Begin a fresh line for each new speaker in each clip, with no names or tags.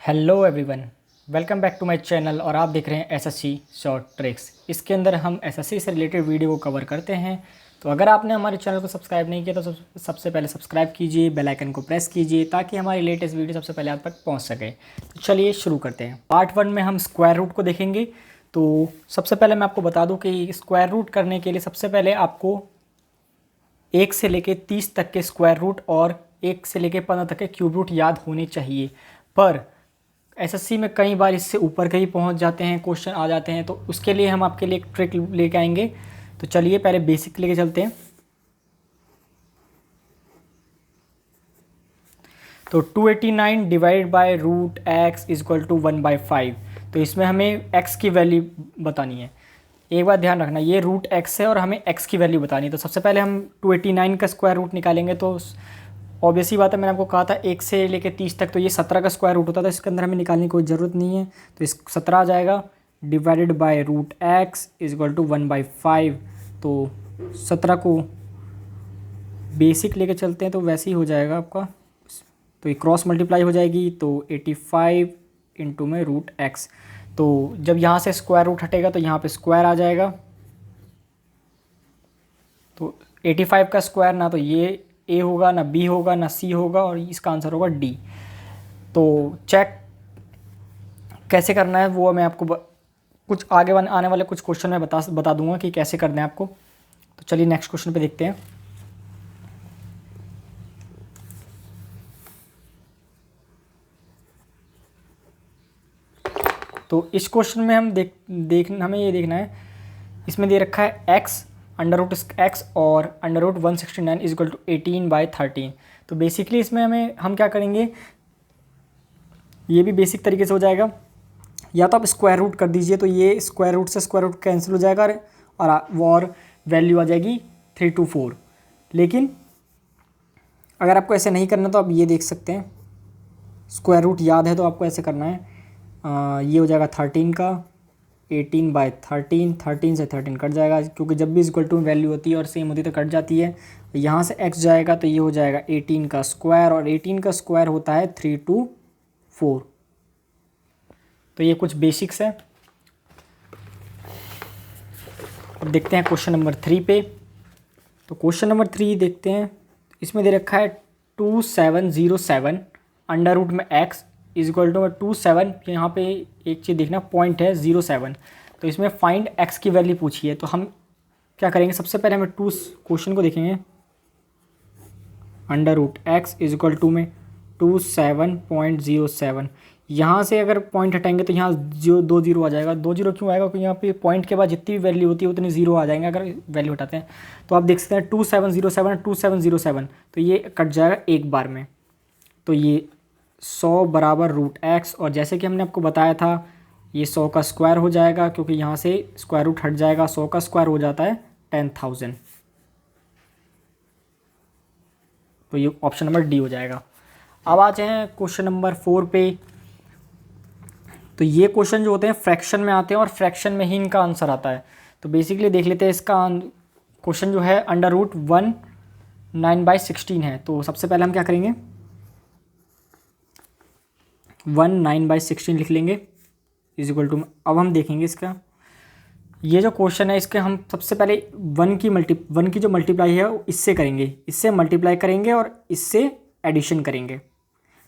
Hello everyone, welcome back to my channel. और आप देख रहे हैं एसएससी शॉर्ट ट्रिक्स। इसके अंदर हम एसएससी से रिलेटेड वीडियो को कवर करते हैं। तो अगर आपने हमारे चैनल को सब्सक्राइब नहीं किया तो सबसे पहले सब्सक्राइब कीजिए, बेल आइकन को प्रेस कीजिए ताकि हमारी लेटेस्ट वीडियो सबसे पहले आप तक पहुंच सके। तो चलिए शुरू करते हैं। पार्ट 1 में हम स्क्वायर रूट को देखेंगे। तो सबसे पहले मैं आपको बता दूँ कि स्क्वायर रूट करने के लिए सबसे पहले आपको 1 से लेके 30 तक के स्क्वायर रूट और 1 से लेके 15 तक के क्यूब रूट याद होने चाहिए। पर एसएससी में कई बार इससे ऊपर के ही पहुंच जाते हैं, क्वेश्चन आ जाते हैं। तो उसके लिए हम आपके लिए एक ट्रिक लेके आएंगे। तो चलिए पहले बेसिक लेके चलते हैं। तो 289 divided by root x is equal to 1/5। तो इसमें हमें एक्स की वैल्यू बतानी है। एक बात ध्यान रखना, ये रूट एक्स है और हमें एक्स की वैल्यू बतानी है। तो सबसे पहले हम 289 का स्क्वायर रूट निकालेंगे। तो ऑब्वियस ही बात है, मैंने आपको कहा था 1 से लेके 30 तक तो ये 17 का स्क्वायर रूट होता था। इसके अंदर हमें निकालने की कोई ज़रूरत नहीं है। तो इस 17 आ जाएगा divided by root x is equal to 1/5। तो 17 को बेसिक लेके चलते हैं तो वैसे ही हो जाएगा आपका। तो ये क्रॉस मल्टीप्लाई हो जाएगी। तो 85 इंटू में रूट एक्स। तो जब यहाँ से स्क्वायर रूट हटेगा तो यहाँ पे स्क्वायर आ जाएगा। तो 85 का स्क्वायर ना तो ये ए होगा, ना बी होगा, ना सी होगा, और इसका आंसर होगा डी। तो चेक कैसे करना है वो मैं आपको कुछ आगे आने वाले कुछ क्वेश्चन में बता दूंगा कि कैसे करना है आपको। तो चलिए नेक्स्ट क्वेश्चन पे देखते हैं। तो इस क्वेश्चन में हम हमें ये देखना है, इसमें दे रखा है एक्स अंडर रूट एक्स और under root 169 is equal to 18/13। तो बेसिकली इसमें हम क्या करेंगे, ये भी बेसिक तरीके से हो जाएगा। या तो आप स्क्वायर रूट कर दीजिए, तो ये स्क्वायर रूट से स्क्वायर रूट कैंसिल हो जाएगा और वैल्यू आ जाएगी 324। लेकिन अगर आपको ऐसे नहीं करना तो आप ये देख सकते हैं, स्क्वायर रूट याद है तो आपको ऐसे करना है। ये हो जाएगा 13 का 18/13। 13 से 13 कट जाएगा, क्योंकि जब भी इक्वल टू वैल्यू होती है और सेम होती है तो कट जाती है। यहाँ से x जाएगा तो ये हो जाएगा 18 का स्क्वायर, और 18 का स्क्वायर होता है 324। तो ये कुछ बेसिक्स है। अब देखते हैं क्वेश्चन नंबर 3 पे। तो क्वेश्चन नंबर 3 देखते हैं। इसमें दे रखा है 2707 अंडर रूट में x इज इक्वल टू 27। यहाँ पे एक चीज़ देखना, पॉइंट है 07। तो इसमें फाइंड x की वैल्यू पूछी है। तो हम क्या करेंगे, सबसे पहले हमें क्वेश्चन को देखेंगे। Under root x is equal to में 27.07। यहाँ से अगर पॉइंट हटाएंगे तो यहाँ 2 जीरो आ जाएगा। 2 जीरो क्यों आएगा, क्योंकि यहाँ पे पॉइंट के बाद जितनी भी वैल्यू होती है उतनी जीरो आ जाएंगे अगर वैल्यू हटाते हैं। तो आप देख सकते हैं 2707 2707, तो ये कट जाएगा एक बार में। तो ये 100 बराबर रूट एक्स, और जैसे कि हमने आपको बताया था ये 100 का स्क्वायर हो जाएगा, क्योंकि यहाँ से स्क्वायर रूट हट जाएगा। 100 का स्क्वायर हो जाता है 10,000। तो ये ऑप्शन नंबर डी हो जाएगा। अब आ जाए क्वेश्चन नंबर 4 पे। तो ये क्वेश्चन जो होते हैं फ्रैक्शन में आते हैं और फ्रैक्शन में ही इनका आंसर आता है। तो बेसिकली देख लेते हैं इसका क्वेश्चन जो है अंडर रूट 1 9/16 है। तो सबसे पहले हम क्या करेंगे, 1 9/16 लिख लेंगे इज इक्वल टू। अब हम देखेंगे इसका ये जो क्वेश्चन है, इसके हम सबसे पहले 1 की जो मल्टीप्लाई है इससे करेंगे, इससे मल्टीप्लाई करेंगे और इससे एडिशन करेंगे।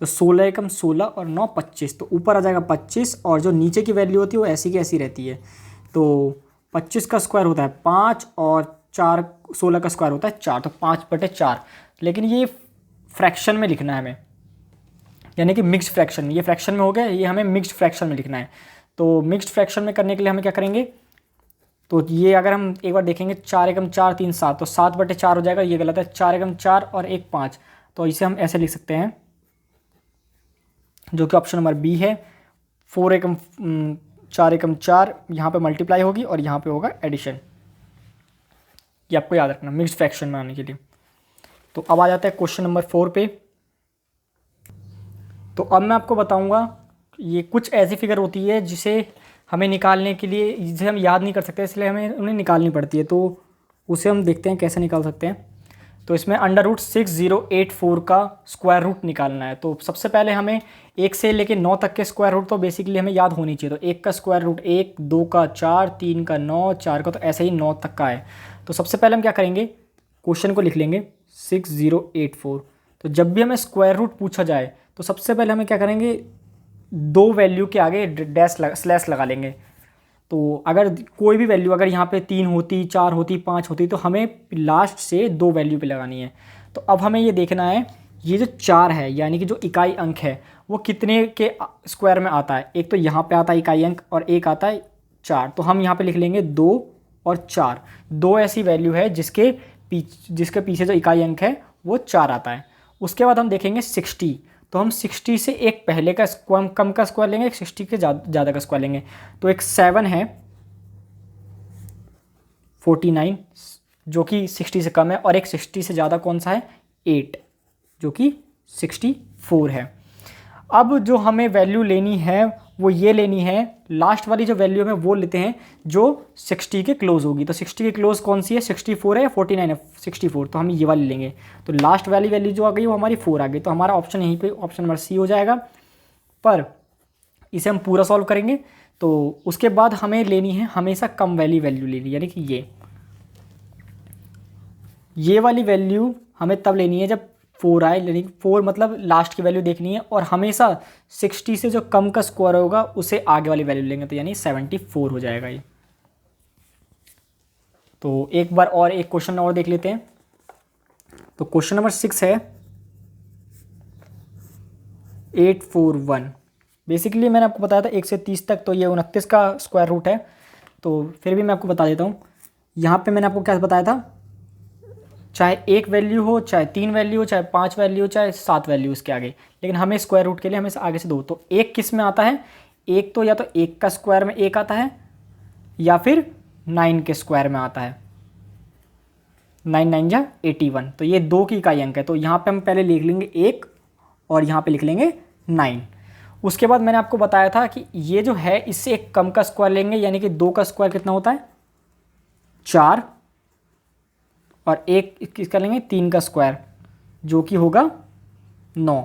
तो 16 एकम 16 और 9 25। तो ऊपर आ जाएगा 25, और जो नीचे की वैल्यू होती है वो ऐसी की ऐसी रहती है। तो 25 का स्क्वायर होता है 5 और 4 16 का स्क्वायर होता है 4। तो 5/4। लेकिन ये फ्रैक्शन में लिखना है हमें, यानी कि मिक्स्ड फ्रैक्शन में। ये फ्रैक्शन में हो गया, ये हमें मिक्स्ड फ्रैक्शन में लिखना है। तो मिक्स्ड फ्रैक्शन में करने के लिए हमें क्या करेंगे, तो ये अगर हम एक बार देखेंगे 4 एकम 4 3 7, तो 7/4 हो जाएगा। ये गलत है, 4 एकम 4 और 1 5। तो इसे हम ऐसे लिख सकते हैं, जो कि ऑप्शन नंबर बी है। 4 एकम 4 एकम 4 यहाँ पे मल्टीप्लाई होगी और यहाँ पे होगा एडिशन। ये आपको याद रखना मिक्स्ड फ्रैक्शन में आने के लिए। तो अब आ जाता है क्वेश्चन नंबर 4 पे। तो अब मैं आपको बताऊंगा, ये कुछ ऐसी फिगर होती है जिसे हमें निकालने के लिए, जिसे हम याद नहीं कर सकते, इसलिए हमें उन्हें निकालनी पड़ती है। तो उसे हम देखते हैं कैसे निकाल सकते हैं। तो इसमें √6084 का स्क्वायर रूट निकालना है। तो सबसे पहले हमें 1 से लेके 9 तक के स्क्वायर रूट तो बेसिकली हमें याद होनी चाहिए। तो 1 का स्क्वायर रूट 1, 2 का 4, 3 का 9, 4 का, तो ऐसे ही 9 तक का है। तो सबसे पहले हम क्या करेंगे, क्वेश्चन को लिख लेंगे 6084। तो जब भी हमें स्क्वायर रूट पूछा जाए तो सबसे पहले हमें क्या करेंगे, 2 वैल्यू के आगे स्लैश लगा लेंगे। तो अगर कोई भी वैल्यू अगर यहाँ पे 3 होती, 4 होती, 5 होती, तो हमें लास्ट से 2 वैल्यू पे लगानी है। तो अब हमें ये देखना है ये जो 4 है यानी कि जो इकाई अंक है वो कितने के स्क्वायर में आता है। एक तो यहाँ पे आता है इकाई अंक और एक आता है 4। तो हम यहाँ पे लिख लेंगे 2 और 4। 2 ऐसी वैल्यू है जिसके पीछे जो इकाई अंक है वो 4 आता है। उसके बाद हम देखेंगे 60। तो हम 60 से एक पहले का कम का स्क्वायर लेंगे, एक 60 के ज़्यादा का स्क्वायर लेंगे। तो एक 7 है 49 जो कि 60 से कम है, और एक 60 से ज़्यादा कौन सा है 8 जो कि 64 है। अब जो हमें वैल्यू लेनी है वो ये लेनी है, लास्ट वाली जो वैल्यू है वो लेते हैं जो 60 के क्लोज होगी। तो 60 के क्लोज कौन सी है, 64 है या 49 है, 64। तो हम ये वाली लेंगे। तो लास्ट वाली वैल्यू जो आ गई वो हमारी 4 आ गई। तो हमारा ऑप्शन यहीं पे ऑप्शन नंबर सी हो जाएगा। पर इसे हम पूरा सॉल्व करेंगे। तो उसके बाद हमें लेनी है हमेशा कम वैल्यू लेनी, यानी कि ये वाली वैल्यू हमें तब लेनी है जब 4 आए, यानी 4 मतलब लास्ट की वैल्यू देखनी है, और हमेशा 60 से जो कम का स्क्वायर होगा उसे आगे वाली वैल्यू लेंगे। तो यानी 74 हो जाएगा ये। तो एक बार और एक क्वेश्चन और देख लेते हैं। तो क्वेश्चन नंबर 6 है 841। बेसिकली मैंने आपको बताया था 1 से 30 तक, तो ये 29 का स्क्वायर रूट है। तो फिर भी मैं आपको बता देता हूँ। यहाँ पे मैंने आपको क्या बताया था, चाहे 1 वैल्यू हो, चाहे 3 वैल्यू हो, चाहे 5 वैल्यू हो, चाहे 7 वैल्यू इसके आगे, लेकिन हमें स्क्वायर रूट के लिए हमें आगे से 2। तो 1 किस में आता है, एक तो या तो 1 का स्क्वायर में 1 आता है या फिर 9 के स्क्वायर में आता है। 9 9 जा 81। तो ये 2 की इकाई अंक है। तो यहाँ पे हम पहले लिख लेंगे 1 और यहाँ पे लिख लेंगे 9। उसके बाद मैंने आपको बताया था कि ये जो है इससे एक कम का स्क्वायर लेंगे, यानी कि 2 का स्क्वायर कितना होता है 4, और एक किसका लेंगे 3 का स्क्वायर जो कि होगा 9।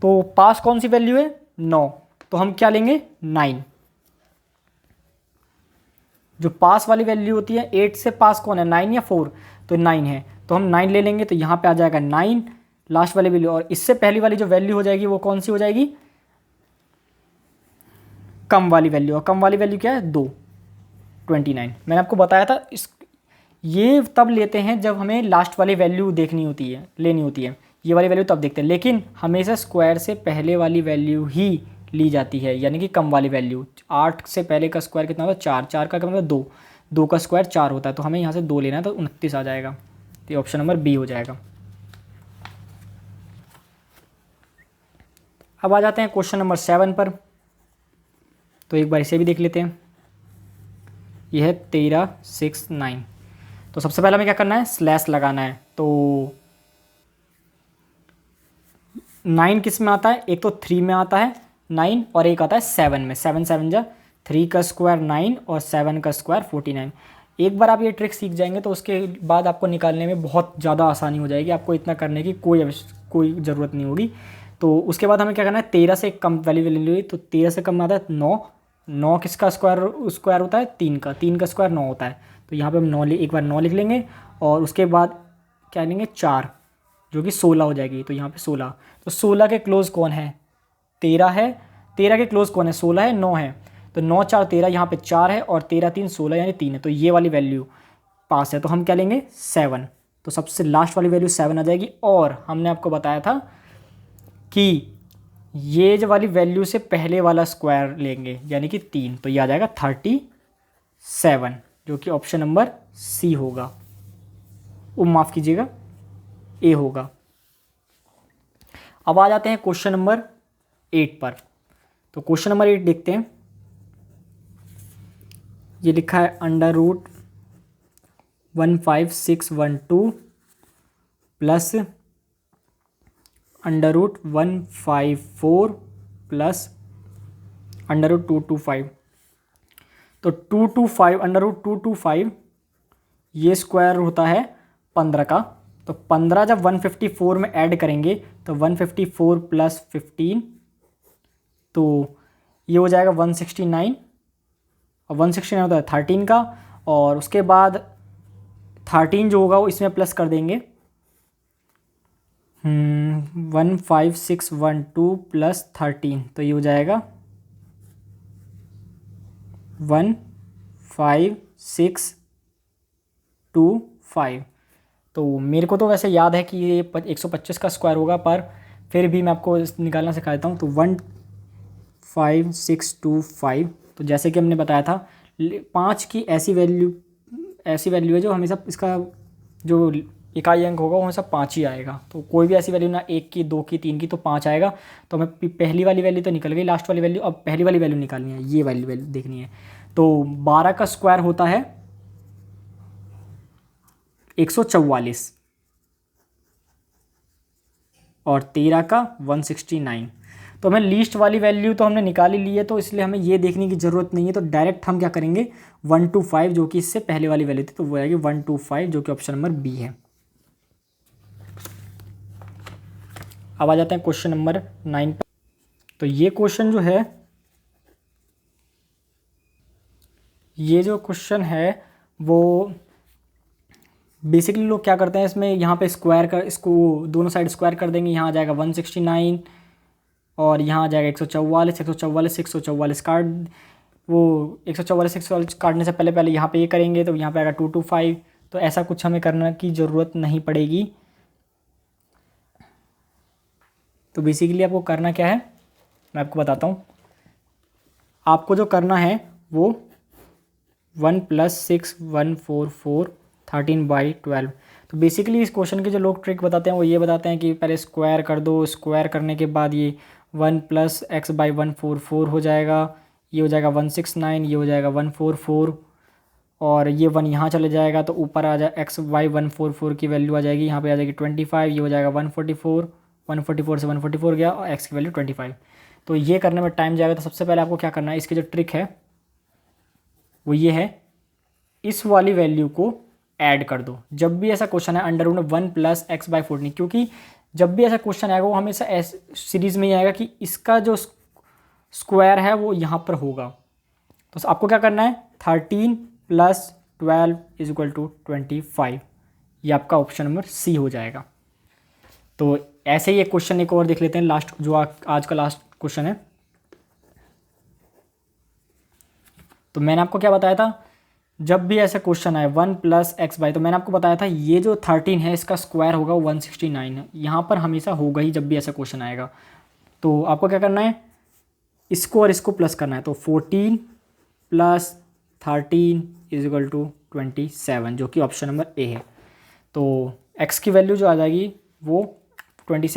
तो पास कौन सी वैल्यू है 9, तो हम क्या लेंगे 9। जो पास वाली वैल्यू होती है 8 से पास कौन है 9 या 4, तो 9 है। तो हम 9 ले लेंगे। तो यहाँ पे आ जाएगा 9 लास्ट वाली वैल्यू, और इससे पहली वाली जो वैल्यू हो जाएगी वो कौन सी हो जाएगी, कम वाली वैल्यू। और कम वाली वैल्यू क्या है 2, 29। मैंने आपको बताया था ये तब लेते हैं जब हमें लास्ट वाली वैल्यू लेनी होती है। ये वाली वैल्यू तब देखते हैं, लेकिन हमेशा स्क्वायर से पहले वाली वैल्यू ही ली जाती है, यानी कि कम वाली वैल्यू। 8 से पहले का स्क्वायर कितना होता है 4, 4 का मतलब 2, 2 का स्क्वायर 4 होता है। तो हमें यहाँ से 2 लेना है, तो 29 आ जाएगा। तो ये ऑप्शन नंबर बी हो जाएगा। अब आ जाते हैं क्वेश्चन नंबर 7 पर। तो एक बार इसे भी देख लेते हैं। यह है 13 6 9। तो सबसे पहले हमें क्या करना है, स्लैश लगाना है। तो 9 किस में आता है, एक तो 3 में आता है 9, और एक आता है 7 में। 7 7 जा 3 का स्क्वायर 9 और 7 का स्क्वायर 49। एक बार आप ये ट्रिक सीख जाएंगे तो उसके बाद आपको निकालने में बहुत ज़्यादा आसानी हो जाएगी। आपको इतना करने की कोई ज़रूरत नहीं होगी। तो उसके बाद हमें क्या करना है, 13 से कम वैल्यू ले ली। तो 13 से कम आता है 9। 9 किसका स्क्वायर होता है 3 का। 3 का स्क्वायर 9 होता है। तो यहाँ पे हम एक बार 9 लिख लेंगे, और उसके बाद क्या लेंगे 4 जो कि 16 हो जाएगी। तो यहाँ पे 16। तो 16 के क्लोज कौन है 13 है। 13 के क्लोज कौन है 16 है 9 है। तो 9 4 13, यहाँ पे 4 है, और 13 3 16 यानी 3 है। तो ये वाली वैल्यू पास है। तो हम क्या लेंगे 7। तो सबसे लास्ट वाली वैल्यू 7 आ जाएगी। और हमने आपको बताया था कि ये जो वाली वैल्यू से पहले वाला स्क्वायर लेंगे, यानी कि 3। तो ये आ जाएगा 37, जो कि ऑप्शन नंबर सी होगा। माफ़ कीजिएगा ए होगा। अब आ जाते हैं क्वेश्चन नंबर 8 पर। तो क्वेश्चन नंबर 8 देखते हैं। ये लिखा है √15612 प्लस √154 प्लस √225। तो 225 √225 ये स्क्वायर होता है 15 का, तो 15 जब 154 में ऐड करेंगे तो 154 प्लस 15, तो ये हो जाएगा 169, और 169 होता है 13 का, और उसके बाद 13 जो होगा वो इसमें प्लस कर देंगे, 15612 प्लस 13, तो ये हो जाएगा 15625। तो मेरे को तो वैसे याद है कि ये 125 का स्क्वायर होगा, पर फिर भी मैं आपको निकालना सिखाता हूँ। तो 15625, तो जैसे कि हमने बताया था 5 की ऐसी वैल्यू है जो हमेशा इसका जो इकाई अंक होगा वो हमेशा 5 ही आएगा। तो कोई भी ऐसी वैल्यू ना 1 की, 2 की, 3 की, तो 5 आएगा। तो हमें पहली वाली वैल्यू तो निकल गई, लास्ट वाली वैल्यू, अब पहली वाली वैल्यू निकालनी है, ये वाली वैल्यू देखनी है। तो 12 का स्क्वायर होता है 144, और 13 का 169। तो हमें लीस्ट वाली वैल्यू तो हमने निकाल ही ली है, तो इसलिए हमें ये देखने की ज़रूरत नहीं है। तो डायरेक्ट हम क्या करेंगे, 125 जो कि इससे पहले वाली वैल्यू थी, तो वो आएगी 125 जो कि ऑप्शन नंबर बी है। अब आ जाते हैं क्वेश्चन नंबर 9 पर। तो ये क्वेश्चन जो है, ये जो क्वेश्चन है वो बेसिकली लोग क्या करते हैं इसमें, यहाँ पे स्क्वायर कर, इसको दोनों साइड स्क्वायर कर देंगे, यहाँ आ जाएगा 169 और यहाँ आ जाएगा 144, 144 काट, वो 144 काटने से पहले पहले यहाँ पे ये करेंगे, तो यहाँ पे आएगा 225। तो ऐसा कुछ हमें करने की ज़रूरत नहीं पड़ेगी। तो बेसिकली आपको करना क्या है मैं आपको बताता हूँ। आपको जो करना है वो 1 + 6 144 13/12। तो बेसिकली इस क्वेश्चन के जो लोग ट्रिक बताते हैं वो ये बताते हैं कि पहले स्क्वायर कर दो, स्क्वायर करने के बाद ये 1 + x/144 हो जाएगा, ये हो जाएगा 169, ये हो जाएगा 144, और ये 1 यहाँ चले जाएगा, तो ऊपर आ जाए x/144 की वैल्यू आ जाएगी, यहाँ पे आ जाएगी 25, ये हो जाएगा 144, 144 से 144 गया, और x की वैल्यू 25। तो ये करने में टाइम जाएगा। तो सबसे पहले आपको क्या करना है, इसकी जो ट्रिक है वो ये है, इस वाली वैल्यू को ऐड कर दो। जब भी ऐसा क्वेश्चन है अंडर रूट में 1 + x/14, क्योंकि जब भी ऐसा क्वेश्चन आएगा वो हमेशा ऐसे सीरीज़ में ही आएगा कि इसका जो स्क्वायर है वो यहाँ पर होगा। तो आपको क्या करना है, 13 + 12 = 25। ये आपका ऑप्शन नंबर सी हो जाएगा। तो ऐसे ही एक क्वेश्चन एक और देख लेते हैं, लास्ट जो आज का लास्ट क्वेश्चन है। तो मैंने आपको क्या बताया था, जब भी ऐसा क्वेश्चन आए 1 + x/, तो मैंने आपको बताया था ये जो 13 है इसका स्क्वायर होगा 169 है, यहाँ पर हमेशा होगा ही जब भी ऐसा क्वेश्चन आएगा। तो आपको क्या करना है, इसको और इसको प्लस करना है। तो 14 + 13 = 27, जो कि ऑप्शन नंबर ए है। तो x की वैल्यू जो आ जाएगी वो 27